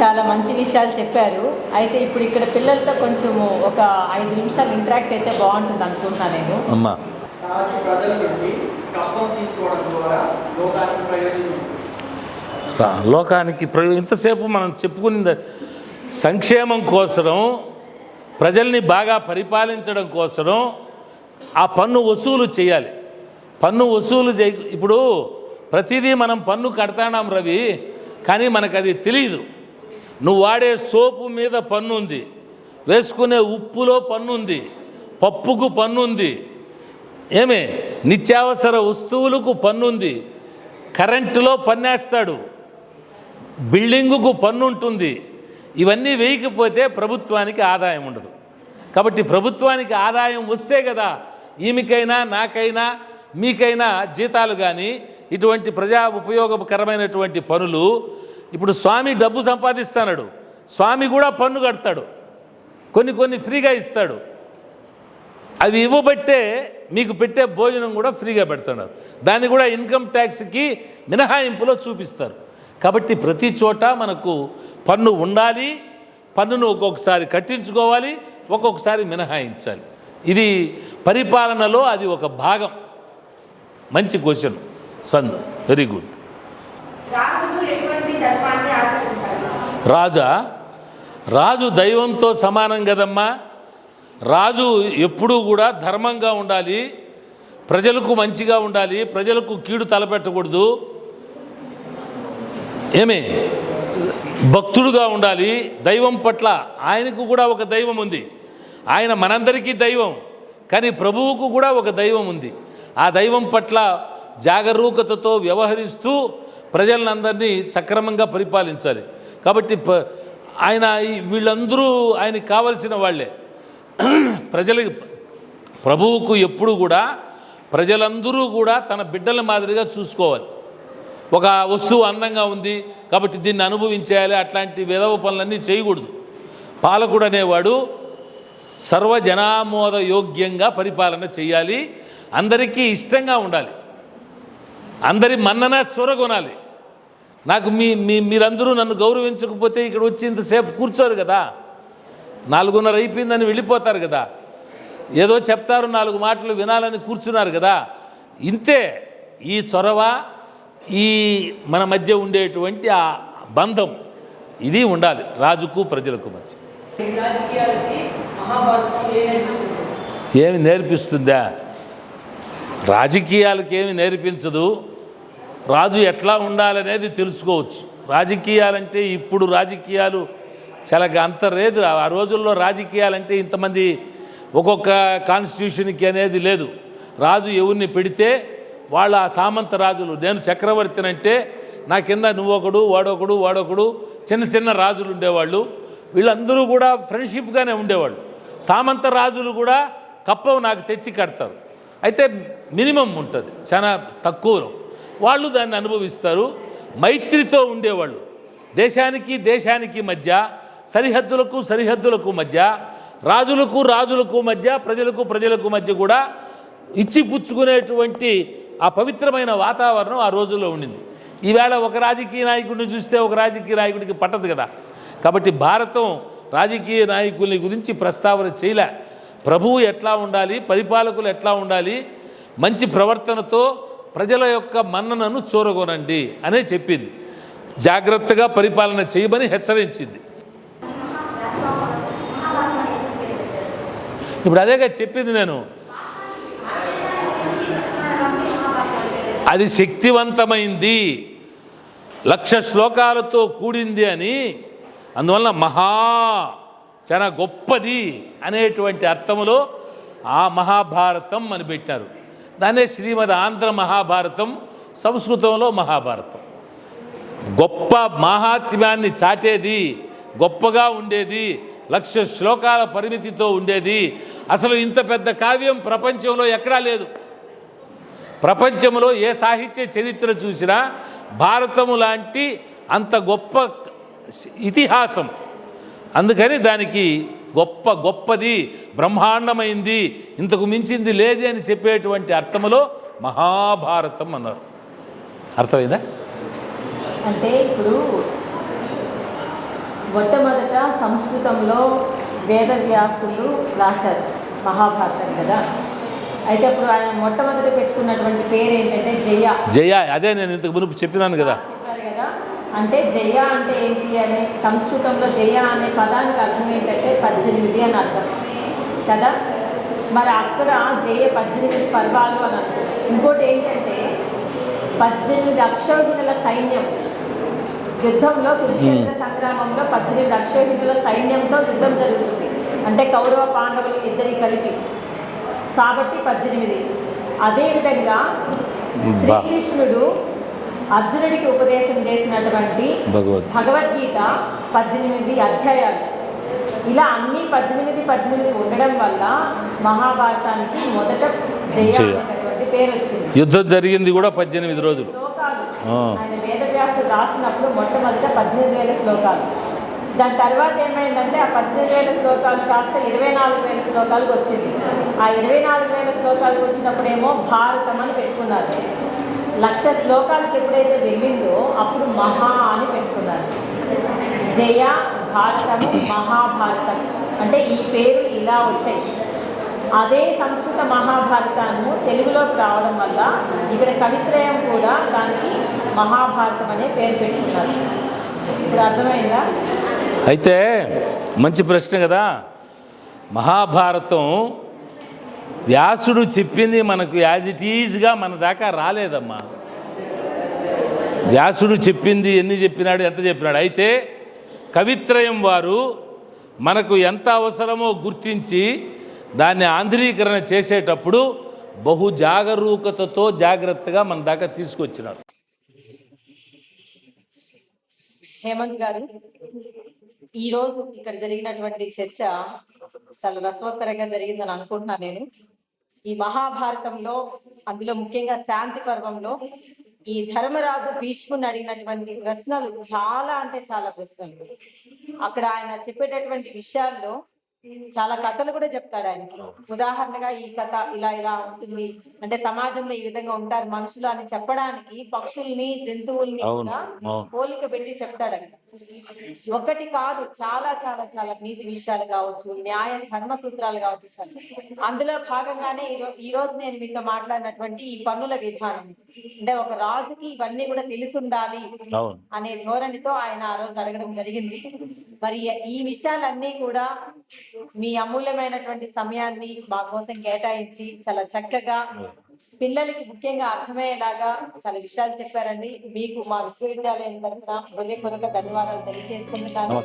చాలా మంచి విషయాలు చెప్పారు. అయితే ఇప్పుడు ఇక్కడ పిల్లలతో కొంచెము ఒక 5 నిమిషాలు ఇంటరాక్ట్ అయితే బాగుంటుంది అనుకుంటున్నాను నేను. అమ్మా ప్రజల నుండి కప్పం తీసుకోవడం ద్వారా లోకానికి ప్రయోజనం. లోకానికి ఇంతసేపు మనం చెప్పుకున్న సంక్షేమం కోసం, ప్రజల్ని బాగా పరిపాలించడం కోసం ఆ పన్ను వసూలు చేయాలి. పన్ను వసూలు ఇప్పుడు ప్రతిదీ మనం పన్ను కడతాం రవి, కానీ మనకు అది తెలియదు. నువ్వు వాడే సోపు మీద పన్ను ఉంది, వేసుకునే ఉప్పులో పన్ను ఉంది, పప్పుకు పన్ను ఉంది, ఏమే నిత్యావసర వస్తువులకు పన్ను ఉంది, కరెంటులో పన్నేస్తాడు, బిల్డింగుకు పన్ను ఉంటుంది. ఇవన్నీ వేయకపోతే ప్రభుత్వానికి ఆదాయం ఉండదు. కాబట్టి ప్రభుత్వానికి ఆదాయం వస్తే కదా ఈమెకైనా నాకైనా మీకైనా జీతాలు కానీ ఇటువంటి ప్రజా ఉపయోగకరమైనటువంటి పనులు. ఇప్పుడు స్వామి డబ్బు సంపాదిస్తాడు, స్వామి కూడా పన్ను కడతాడు, కొన్ని ఫ్రీగా ఇస్తాడు. అవి ఇవ్వబట్టే మీకు పెట్టే భోజనం కూడా ఫ్రీగా పెడుతున్నారు. దాన్ని కూడా ఇన్కమ్ ట్యాక్స్కి మినహాయింపులో చూపిస్తారు. కాబట్టి ప్రతి చోట మనకు పన్ను ఉండాలి. పన్నును ఒక్కొక్కసారి కట్టించుకోవాలి, ఒక్కొక్కసారి మినహాయించాలి. ఇది పరిపాలనలో అది ఒక భాగం. మంచి క్వశ్చన్ సంద్, వెరీ గుడ్. రాజు దైవంతో సమానం కదమ్మా. రాజు ఎప్పుడూ కూడా ధర్మంగా ఉండాలి, ప్రజలకు మంచిగా ఉండాలి, ప్రజలకు కీడు తలపెట్టకూడదు, ఏమే భక్తుడుగా ఉండాలి. దైవం పట్ల ఆయనకు కూడా ఒక దైవం ఉంది. ఆయన మనందరికీ దైవం, కానీ ప్రభువుకు కూడా ఒక దైవం ఉంది. ఆ దైవం పట్ల జాగరూకతతో వ్యవహరిస్తూ ప్రజలందరినీ సక్రమంగా పరిపాలించాలి. కాబట్టి ఆయన వీళ్ళందరూ ఆయనకి కావలసిన వాళ్ళే. ప్రజలకి ప్రభువుకు ఎప్పుడు కూడా ప్రజలందరూ కూడా తన బిడ్డల మాదిరిగా చూసుకోవాలి. ఒక వస్తువు అందంగా ఉంది కాబట్టి దీన్ని అనుభవించేయాలి, అట్లాంటి విధవ పనులన్నీ చేయకూడదు. పాలకుడు అనేవాడు సర్వజనామోద యోగ్యంగా పరిపాలన చేయాలి, అందరికీ ఇష్టంగా ఉండాలి, అందరి మన్నన చూరగొనాలి. నాకు మీరందరూ నన్ను గౌరవించకపోతే ఇక్కడ వచ్చి ఇంతసేపు కూర్చోరు కదా, 4:30 అయిపోయిందని వెళ్ళిపోతారు కదా, ఏదో చెప్తారు 4 మాటలు వినాలని కూర్చున్నారు కదా. ఇంతే ఈ చొరవ, ఈ మన మధ్య ఉండేటువంటి ఆ బంధం ఇది ఉండాలి రాజుకు ప్రజలకు మధ్య. ఏమి నేర్పిస్తుందా? రాజకీయాలకు ఏమి నేర్పించదు. రాజు ఎట్లా ఉండాలనేది తెలుసుకోవచ్చు. రాజకీయాలంటే ఇప్పుడు రాజకీయాలు చాలా అంత లేదు. ఆ రోజుల్లో రాజకీయాలంటే ఇంతమంది ఒక్కొక్క కాన్స్టిట్యూషన్కి అనేది లేదు. రాజు ఎవరిని పెడితే వాళ్ళ ఆ సామంత రాజులు, నేను చక్రవర్తినంటే నా కింద నువ్వొకడు వాడొకడు చిన్న రాజులు ఉండేవాళ్ళు. వీళ్ళందరూ కూడా ఫ్రెండ్షిప్గానే ఉండేవాళ్ళు. సామంత రాజులు కూడా కప్పం నాకు తెచ్చి కడతారు, అయితే మినిమం ఉంటుంది, చాలా తక్కువలో వాళ్ళు దాన్ని అనుభవిస్తారు. మైత్రితో ఉండేవాళ్ళు. దేశానికి మధ్య, సరిహద్దులకు మధ్య, రాజులకు మధ్య, ప్రజలకు మధ్య కూడా ఇచ్చి పుచ్చుకునేటువంటి ఆ పవిత్రమైన వాతావరణం ఆ రోజుల్లో ఉండింది. ఈవేళ ఒక రాజకీయ నాయకుడిని చూస్తే ఒక రాజకీయ నాయకుడికి పట్టదు కదా. కాబట్టి భారతం రాజకీయ నాయకుల గురించి ప్రస్తావన చేయలే. ప్రభువు ఎట్లా ఉండాలి, పరిపాలకులు ఎట్లా ఉండాలి, మంచి ప్రవర్తనతో ప్రజల యొక్క మన్ననను చూరగొనండి అనే చెప్పింది. జాగ్రత్తగా పరిపాలన చేయమని హెచ్చరించింది. ఇప్పుడు అదేగా చెప్పింది నేను. అది శక్తివంతమైంది, 1,00,000 శ్లోకాలతో కూడింది అని, అందువల్ల చాలా గొప్పది అనేటువంటి అర్థములో ఆ మహాభారతం అని పెట్టారు. దాన్నే శ్రీమద్ ఆంధ్ర మహాభారతం, సంస్కృతంలో మహాభారతం. గొప్ప మహాత్మ్యాన్ని చాటేది, గొప్పగా ఉండేది, 1,00,000 శ్లోకాల పరిమితితో ఉండేది. అసలు ఇంత పెద్ద కావ్యం ప్రపంచంలో ఎక్కడా లేదు. ప్రపంచంలో ఏ సాహిత్య చరిత్ర చూసినా భారతము లాంటి అంత గొప్ప ఇతిహాసం. అందుకని దానికి గొప్పది, బ్రహ్మాండమైంది, ఇంతకు మించింది లేది అని చెప్పేటువంటి అర్థములో మహాభారతం అన్నారు. అర్థమైందా? అంటే ఇప్పుడు మొట్టమొదట సంస్కృతంలో వేదవ్యాసులు రాశారు మహాభారతం కదా. అయితే అప్పుడు ఆయన మొట్టమొదట పెట్టుకున్నటువంటి పేరు ఏంటంటే జయ. అదే నేను ఇంతకు మునుపు చెప్పినాను కదా. చెప్పారు కదా. అంటే జయ అంటే ఏంటి అనే సంస్కృతంలో జయ అనే పదానికి అర్థం ఏంటంటే 18 అని అర్థం కదా. మరి అక్కడ జయ 18 పర్వాలు అని అర్థం. ఇంకోటి ఏంటంటే 18 అక్షౌహిణుల సైన్యం యుద్ధంలో, కురుక్షేత్ర సంగ్రామంలో 18 అక్షౌహిణుల సైన్యంతో యుద్ధం జరుగుతుంది. అంటే కౌరవ పాండవులు ఇద్దరి కలిపి, కాబట్టి 18. అదేవిధంగా శ్రీకృష్ణుడు అర్జునుడికి ఉపదేశం చేసినటువంటి భగవద్గీత 18 అధ్యాయాలు. ఇలా అన్ని 18 ఉండడం వల్ల మహాభారతానికి మొదట జయ అనేటటువంటి పేరు వచ్చింది. యుద్ధం జరిగింది కూడా 18 రోజులు. శ్లోకాలు ఆయన వేదవ్యాసుడు రాసినప్పుడు మొట్టమొదట 18,000 శ్లోకాలు. దాని తర్వాత ఏమైందంటే ఆ 18,000 శ్లోకాలు కాస్త 24,000 శ్లోకాలకు వచ్చింది. ఆ 24,000 శ్లోకాలకు వచ్చినప్పుడేమో భారతం అని పెట్టుకున్నారు. 1,00,000 శ్లోకాలకు ఎప్పుడైతే వెళ్ళిందో అప్పుడు మహా అని పెట్టుకున్నారు. జయ, భారతము, మహాభారతం అంటే ఈ పేరు ఇలా వచ్చాయి. అదే సంస్కృత మహాభారతాన్ని తెలుగులోకి రావడం వల్ల ఇక్కడ కవిత్రయం కూడా దానికి మహాభారతం అనే పేరు పెట్టుకున్నారు. ఇప్పుడు అర్థమైందా? అయితే మంచి ప్రశ్న కదా. మహాభారతం వ్యాసుడు చెప్పింది మనకు యాజ్ ఇట్ ఈజ్గా మన దాకా రాలేదమ్మా. వ్యాసుడు చెప్పింది ఎన్ని చెప్పినాడు, ఎంత చెప్పినాడు. అయితే కవిత్రయం వారు మనకు ఎంత అవసరమో గుర్తించి దాన్ని ఆంధ్రీకరణ చేసేటప్పుడు బహు జాగరూకతతో జాగ్రత్తగా మన దాకా తీసుకొచ్చినారు. హేమంత్ గారు, ఈరోజు ఇక్కడ జరిగినటువంటి చర్చ చాలా రసవత్తరంగా జరిగిందని అనుకుంటున్నాను నేను. ఈ మహాభారతంలో, అందులో ముఖ్యంగా శాంతి పర్వంలో ఈ ధర్మరాజు భీష్ముని అడిగినటువంటి ప్రశ్నలు చాలా అంటే చాలా ప్రశ్నలు. అక్కడ ఆయన చెప్పేటటువంటి విషయాల్లో చాలా కథలు కూడా చెప్తాడు ఆయనకి. ఉదాహరణగా ఈ కథ ఇలా ఇలా ఉంటుంది అంటే సమాజంలో ఈ విధంగా ఉంటారు మనుషులు అని చెప్పడానికి పక్షుల్ని, జంతువుల్ని కూడా పోలిక పెట్టి చెప్తాడు. ఒకటి కాదు, చాలా చాలా చాలా నీతి విషయాలు కావచ్చు, న్యాయ ధర్మ సూత్రాలు కావచ్చు. అందులో భాగంగానే ఈ రోజు నేను మీతో మాట్లాడినటువంటి ఈ పన్నుల విధానం అంటే ఒక రాజుకి ఇవన్నీ కూడా తెలిసి ఉండాలి అనే ధోరణితో ఆయన ఆ రోజు అడగడం జరిగింది. మరి ఈ విషయాలన్నీ కూడా మీ అమూల్యమైనటువంటి సమయాన్ని మా కోసం కేటాయించి చాలా చక్కగా పిల్లలకి ముఖ్యంగా అర్థమయ్యేలాగా చాలా విషయాలు చెప్పారండి. మీకు మా విశ్వవిద్యాలయం తరఫున హృదయపూర్వక ధన్యవాదాలు తెలియజేసుకుంటున్నాను.